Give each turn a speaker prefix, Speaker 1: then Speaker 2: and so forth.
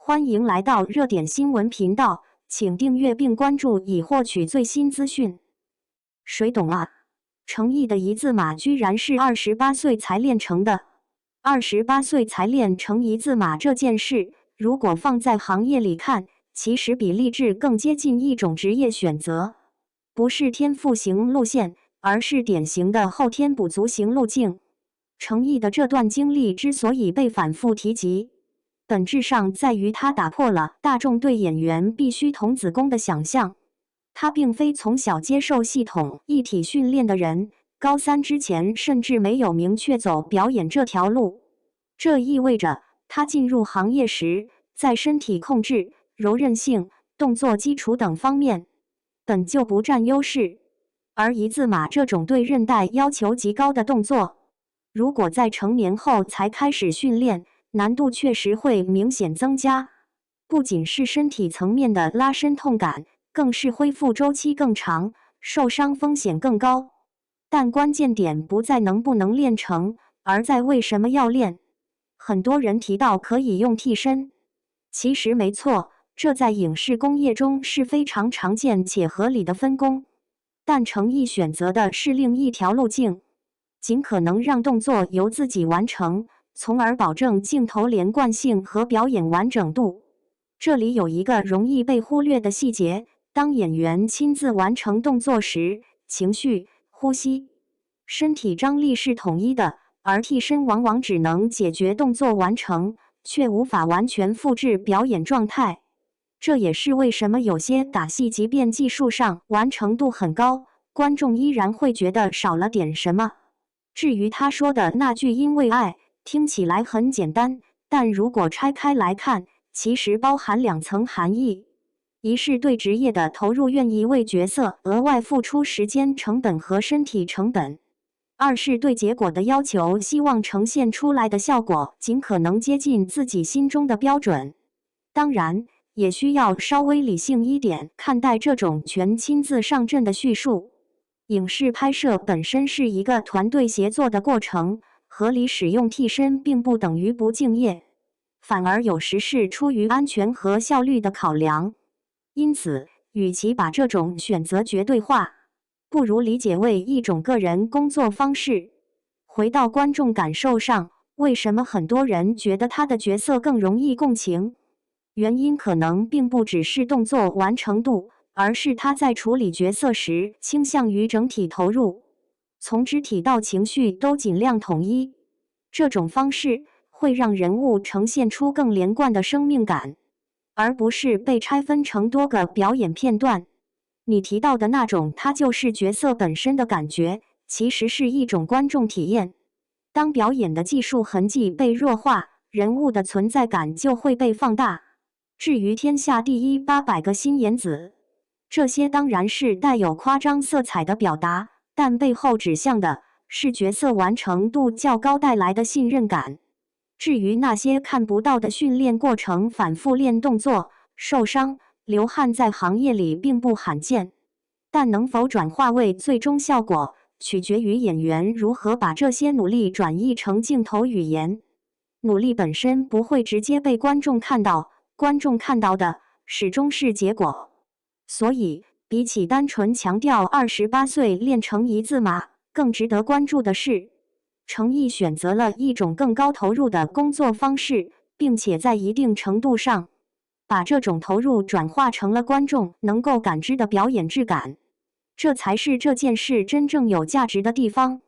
Speaker 1: 欢迎来到热点新闻频道，请订阅并关注以获取最新资讯。谁懂啊？程毅的一字马居然是28岁才练成的。28岁才练成一字马这件事，如果放在行业里看，其实比励志更接近一种职业选择，不是天赋型路线，而是典型的后天补足型路径。程毅的这段经历之所以被反复提及，本质上在于他打破了大众对演员必须童子功的想象。他并非从小接受系统一体训练的人，高三之前甚至没有明确走表演这条路。这意味着他进入行业时，在身体控制、柔韧性、动作基础等方面本就不占优势。而一字马这种对韧带要求极高的动作，如果在成年后才开始训练，难度确实会明显增加。不仅是身体层面的拉伸痛感，更是恢复周期更长，受伤风险更高。但关键点不在能不能练成，而在为什么要练。很多人提到可以用替身，其实没错，这在影视工业中是非常常见且合理的分工。但程毅选择的是另一条路径，尽可能让动作由自己完成，从而保证镜头连贯性和表演完整度。这里有一个容易被忽略的细节，当演员亲自完成动作时，情绪、呼吸、身体张力是统一的，而替身往往只能解决动作完成，却无法完全复制表演状态。这也是为什么有些打戏即便技术上完成度很高，观众依然会觉得少了点什么。至于他说的那句因为爱，听起来很简单，但如果拆开来看，其实包含2层含义。一是对职业的投入，愿意为角色额外付出时间成本和身体成本；二是对结果的要求，希望呈现出来的效果尽可能接近自己心中的标准。当然，也需要稍微理性一点看待这种全亲自上阵的叙述。影视拍摄本身是一个团队协作的过程，合理使用替身并不等于不敬业，反而有时是出于安全和效率的考量。因此，与其把这种选择绝对化，不如理解为一种个人工作方式。回到观众感受上，为什么很多人觉得他的角色更容易共情？原因可能并不只是动作完成度，而是他在处理角色时倾向于整体投入，从肢体到情绪都尽量统一。这种方式会让人物呈现出更连贯的生命感，而不是被拆分成多个表演片段。你提到的那种它就是角色本身的感觉，其实是一种观众体验。当表演的技术痕迹被弱化，人物的存在感就会被放大。至于天下第一800个心眼子，这些当然是带有夸张色彩的表达，但背后指向的是角色完成度较高带来的信任感。至于那些看不到的训练过程，反复练动作、受伤、流汗，在行业里并不罕见，但能否转化为最终效果，取决于演员如何把这些努力转译成镜头语言。努力本身不会直接被观众看到，观众看到的始终是结果。所以，比起单纯强调28岁练成一字马，更值得关注的是，程毅选择了一种更高投入的工作方式，并且在一定程度上，把这种投入转化成了观众能够感知的表演质感。这才是这件事真正有价值的地方。